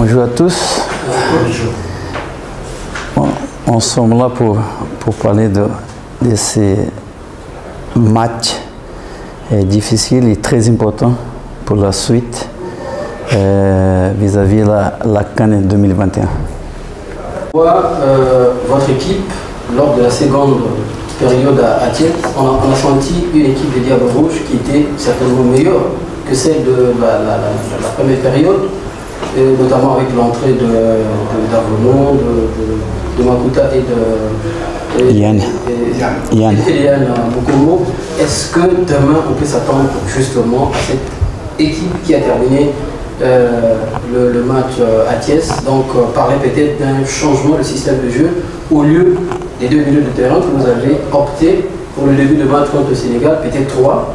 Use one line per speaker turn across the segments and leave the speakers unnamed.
Bonjour à tous. Bonjour. On sommes là pour parler de ces matchs difficiles et très importants pour la suite vis-à-vis la CAN 2021.
Votre équipe, lors de la seconde période à Thiès, on a senti une équipe de Diables Rouges qui était certainement meilleure que celle de la première période, notamment avec l'entrée d'Avono, de Makuta et de
Yann
Mukongo. Est-ce que demain on peut s'attendre justement à cette équipe qui a terminé le match à Thiès, donc parler peut-être d'un changement de système de jeu au lieu des 2 milieux de terrain que vous avez opté pour le début de match contre le Sénégal, peut-être 3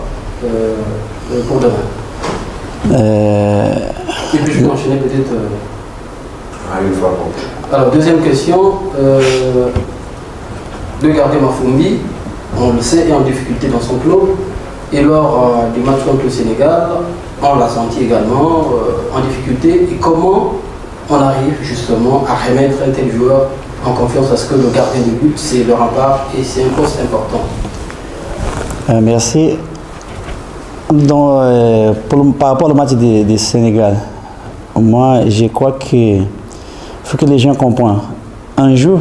pour demain. Et puis je vais enchaîner peut-être.
Une fois.
Alors, deuxième question, de garder Mafumbi, on le sait, est en difficulté dans son club. Et lors du match contre le Sénégal, on l'a senti également en difficulté. Et comment on arrive justement à remettre un tel joueur en confiance, parce que le gardien de but, c'est le rempart et c'est un poste important.
Merci. Donc, par rapport au match du Sénégal, moi je crois qu'il faut que les gens comprennent. Un jour,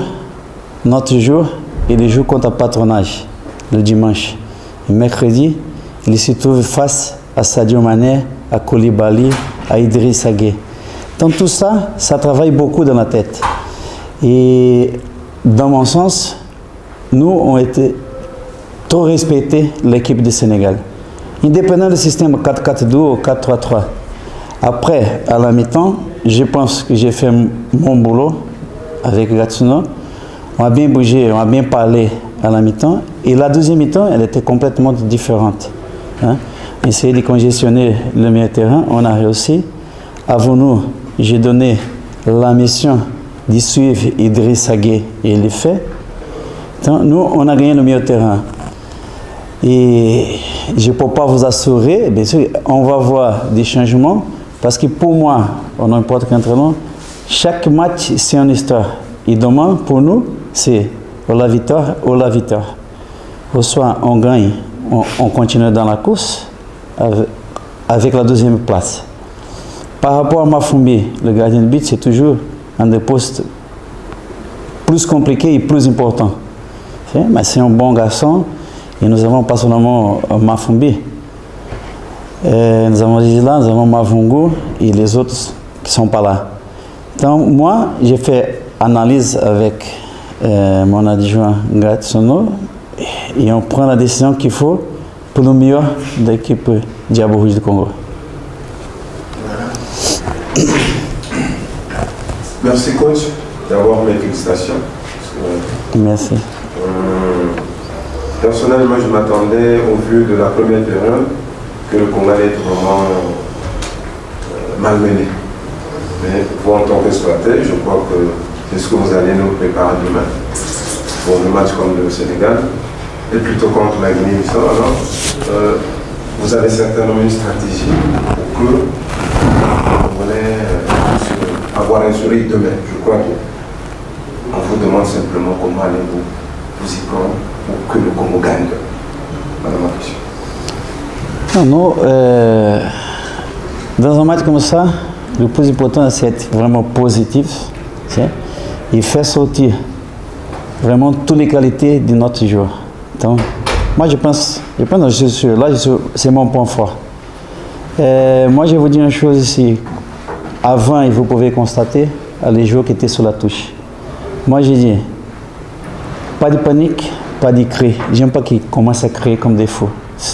notre jour, et le jour contre le patronage, le dimanche. Le mercredi, il se trouve face à Sadio Mané, à Koulibaly, à Idrissa Gueye. Donc tout ça, ça travaille beaucoup dans la tête. Et dans mon sens, nous on été trop respecté l'équipe du Sénégal. Indépendant du système 4-4-2 ou 4-3-3. Après, à la mi-temps, je pense que j'ai fait mon boulot avec Gatsuno. On a bien bougé, on a bien parlé à la mi-temps. Et la deuxième mi-temps, elle était complètement différente. Essayer de congestionner le milieu de terrain, on a réussi. Avant nous, j'ai donné la mission de suivre Idrissa Gueye et il le fait. Donc, nous, on a gagné le milieu de terrain. Et je ne peux pas vous assurer, bien sûr, on va voir des changements, parce que pour moi, on n'importe quel entraîneur, chaque match, c'est une histoire. Et demain, pour nous, c'est la victoire ou la victoire. Soit on gagne, on continue dans la course avec la deuxième place. Par rapport à Mafumbi, le gardien de but, c'est toujours un des postes plus compliqués et plus importants. Mais c'est un bon garçon. Et nous avons pas seulement Mafumbi. Nous avons Gisela, nous avons Mavungu et les autres qui ne sont pas là. Donc moi, j'ai fait analyse avec mon adjoint Gatsuno et on prend la décision qu'il faut pour le meilleur de l'équipe Diables Rouges du Congo.
Merci coach. D'abord mes félicitations.
Merci.
Personnellement, je m'attendais, au vu de la première période, que le Congo allait être vraiment malmené. Mais vous, en tant qu'exploiteur, je crois que c'est ce que vous allez nous préparer demain pour le match contre le Sénégal et plutôt contre la Guinée-Bissau. Alors, vous avez certainement une stratégie pour que vous voulez avoir un sourire demain. Je crois qu'on vous demande simplement comment allez-vous y prendre pour que le Congo gagne. Madame la question.
Non, dans un match comme ça, le plus important c'est d'être vraiment positif et faire sortir vraiment toutes les qualités de notre joueur. Donc, moi je pense que je suis là, c'est mon point fort. Moi je vais vous dire une chose ici. Avant, et vous pouvez constater, les joueurs qui étaient sur la touche. Moi j'ai dit, pas de panique, pas de cri. J'aime pas qu'ils commencent à crier comme des fous.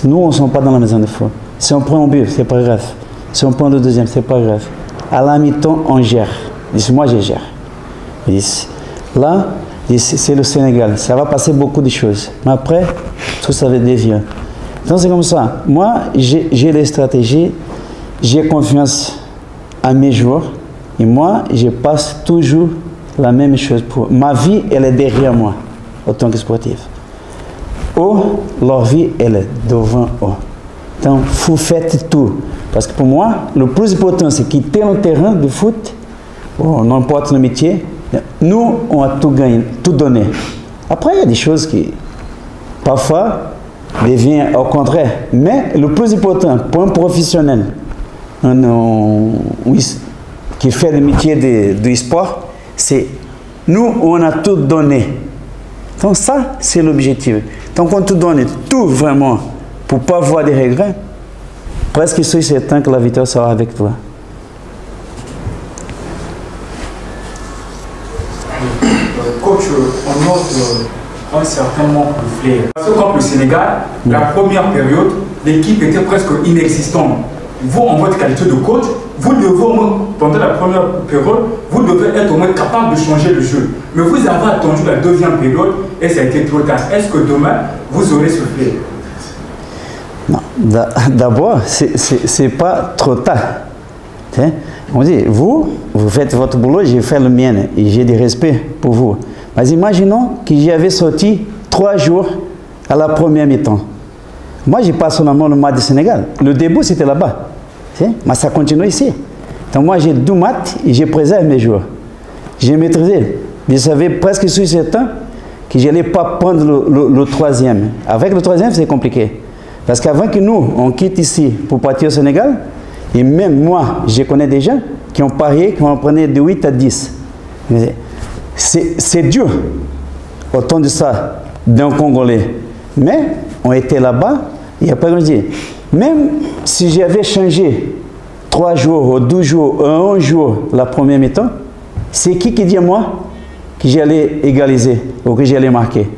Nous, on ne sont pas dans la maison des fous. Si on prend un but, c'est pas grave. Si on prend le deuxième, c'est pas grave. À la mi-temps, on gère. Moi, je gère. Là, c'est le Sénégal. Ça va passer beaucoup de choses. Mais après, tout ça va dévier. Donc, c'est comme ça. Moi, j'ai les stratégies. J'ai confiance à mes joueurs. Et moi, je passe toujours la même chose. Ma vie, elle est derrière moi, en tant que sportif. Leur vie, elle est devant eux. Donc, vous faites tout. Parce que pour moi, le plus important, c'est quitter le terrain de foot n'importe le métier, nous, on a tout gagné, tout donné. Après, il y a des choses qui, parfois, deviennent au contraire. Mais le plus important, pour un professionnel qui fait le métier du sport, c'est nous, on a tout donné. Donc ça, c'est l'objectif. Donc on te donne tout vraiment pour ne pas avoir des regrets. Presque sûr certain que la victoire sera avec toi.
Coach, on note un certain manque de flair. Parce que contre le Sénégal, la première période, l'équipe était presque inexistante. Vous, en votre qualité de coach, vous devez au moins, pendant la première période, vous devez être au moins capable de changer le jeu. Mais vous avez attendu la deuxième période et ça a été trop tard. Est-ce que demain, vous aurez ce flair?
Non, d'abord, c'est pas trop tard. On dit, vous faites votre boulot, j'ai fait le mien et j'ai du respect pour vous. Mais imaginons que j'avais sorti 3 jours à la première mi-temps. Moi, j'ai pas seulement le match du Sénégal. Le début, c'était là-bas. Mais ça continue ici. Donc moi, j'ai 2 matchs et j'ai préservé mes joueurs. J'ai maîtrisé. Je savais presque sur certain que je n'allais pas prendre le troisième. Avec le troisième, c'est compliqué. Parce qu'avant que nous, on quitte ici pour partir au Sénégal, et même moi, je connais des gens qui ont parié qu'on prenait de 8 à 10. C'est dur, autant de ça, d'un Congolais. Mais on était là-bas, et après on dit, même si j'avais changé 3 jours, ou 12 jours, ou 11 jours la première mi-temps, c'est qui dit à moi que j'allais égaliser ou que j'allais marquer?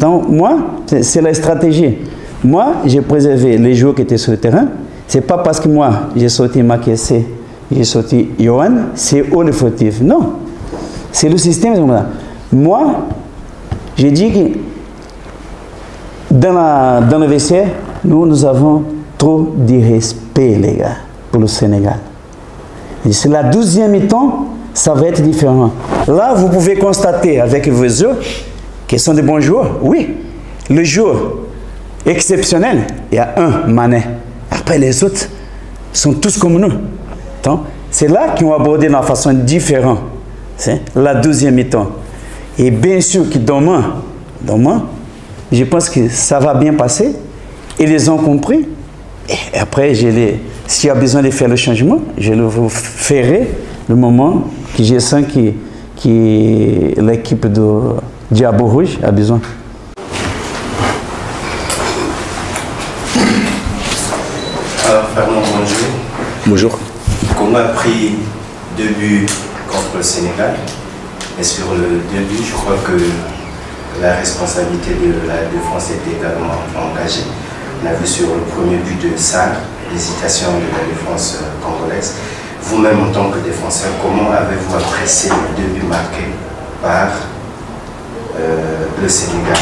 Donc moi, c'est la stratégie. Moi, j'ai préservé les joueurs qui étaient sur le terrain. Ce n'est pas parce que moi, j'ai sorti Makessé, j'ai sorti Johan, c'est eux les fautifs. Non. C'est le système. Moi, j'ai dit que dans le vestiaire, nous avons trop de respect, les gars, pour le Sénégal. C'est la 12e mi-temps, ça va être différent. Là, vous pouvez constater avec vos yeux qu'ils sont des bons joueurs. Oui, le joueur exceptionnel, il y a un Mané. Après, les autres sont tous comme nous. C'est là qu'ils ont abordé de façon différente. C'est la 12e mi-temps. Et bien sûr que demain, je pense que ça va bien passer. Ils les ont compris. Et après, s'il y a besoin de faire le changement, je le ferai le moment que je sens que l'équipe de Diabo Rouge a besoin.
Alors, Fernand, bonjour.
Bonjour.
On a pris 2 buts contre le Sénégal. Et sur le 2 buts, je crois que la responsabilité de la défense est également engagée. On a vu sur le premier but de Sarr, l'hésitation de la défense congolaise. Vous-même, en tant que défenseur, comment avez-vous apprécié les 2 buts marqués par le Sénégal?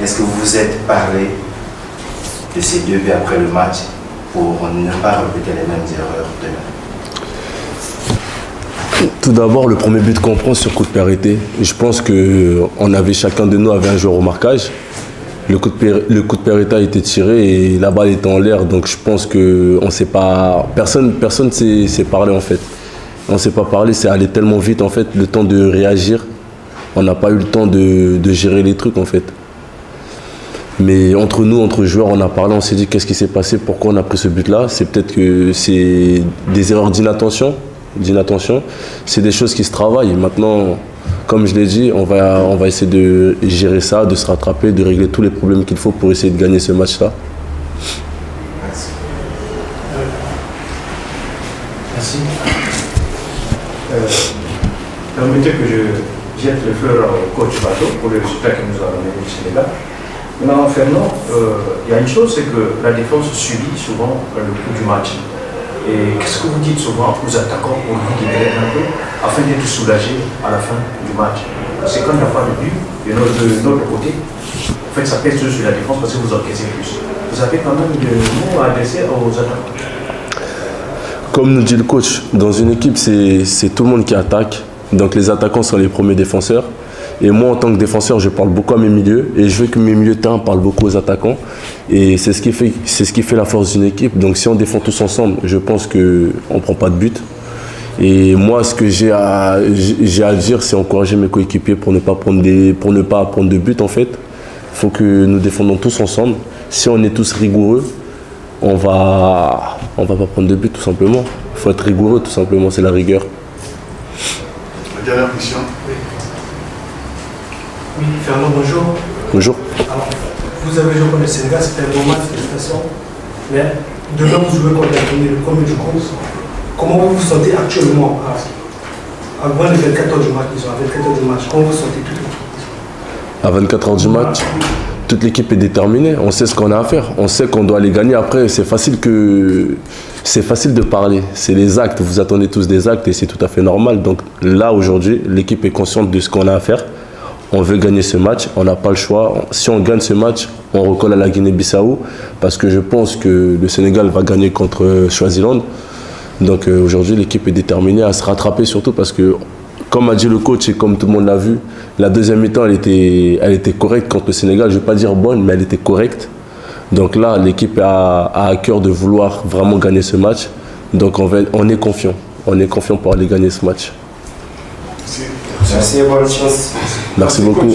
Est-ce que vous vous êtes parlé de ces 2 buts après le match pour ne pas répéter les mêmes erreurs demain?
Tout d'abord, le premier but qu'on prend sur coup de pied arrêté, je pense que chacun de nous avait un joueur au marquage. Le coup de pied arrêté a été tiré et la balle était en l'air, donc je pense que on sait pas, personne s'est parlé en fait. On ne s'est pas parlé, c'est allé tellement vite en fait, le temps de réagir. On n'a pas eu le temps de gérer les trucs en fait. Mais entre nous, entre joueurs, on a parlé, on s'est dit qu'est-ce qui s'est passé, pourquoi on a pris ce but-là. C'est peut-être que c'est des erreurs d'inattention. C'est des choses qui se travaillent. Maintenant, comme je l'ai dit, on va essayer de gérer ça, de se rattraper, de régler tous les problèmes qu'il faut pour essayer de gagner ce match-là.
Merci.
Merci.
Permettez que je jette les fleurs au coach Bateau pour le résultat qu'il nous a donné au Sénégal. Maintenant, Fernand, il y a une chose, c'est que la défense subit souvent le coup du match. Et qu'est-ce que vous dites souvent aux attaquants pour vous libérer un peu afin d'être soulagés à la fin du match? C'est quand il n'y a pas de but, de notre côté, en fait, ça pèse sur la défense parce que vous encaissez plus. Vous avez quand même des mots à adresser aux attaquants?
Comme nous dit le coach, dans une équipe, c'est tout le monde qui attaque. Donc les attaquants sont les premiers défenseurs. Et moi, en tant que défenseur, je parle beaucoup à mes milieux. Et je veux que mes milieux de terrain parlent beaucoup aux attaquants. Et c'est ce qui fait la force d'une équipe. Donc si on défend tous ensemble, je pense qu'on ne prend pas de but. Et moi, ce que j'ai à dire, c'est encourager mes coéquipiers pour ne pas prendre de but en fait. Il faut que nous défendons tous ensemble. Si on est tous rigoureux, on va pas prendre de but tout simplement. Il faut être rigoureux tout simplement, c'est la rigueur.
Dernière question.
Oui, Fernand, bonjour.
Bonjour.
Alors, vous avez joué contre le Sénégal, c'était un bon match, félicitations. Mais demain, vous jouez contre la Guinée, le premier du groupe. Comment vous vous sentez actuellement à moins de 24 heures du match, disons, à 24 heures du match, comment vous sentez toute l'équipe?
À 24 heures du match, toute l'équipe est déterminée. On sait ce qu'on a à faire. On sait qu'on doit aller gagner. Après, c'est facile de parler. C'est les actes. Vous attendez tous des actes et c'est tout à fait normal. Donc là, aujourd'hui, l'équipe est consciente de ce qu'on a à faire. On veut gagner ce match. On n'a pas le choix. Si on gagne ce match, on recolle à la Guinée-Bissau parce que je pense que le Sénégal va gagner contre Swaziland. Donc aujourd'hui, l'équipe est déterminée à se rattraper, surtout parce que, comme a dit le coach et comme tout le monde l'a vu, la deuxième mi-temps, elle était correcte contre le Sénégal. Je ne vais pas dire bonne, mais elle était correcte. Donc là, l'équipe a à cœur de vouloir vraiment gagner ce match. Donc on est confiant. On est confiant pour aller gagner ce match.
Merci et bonne chance.
Merci beaucoup.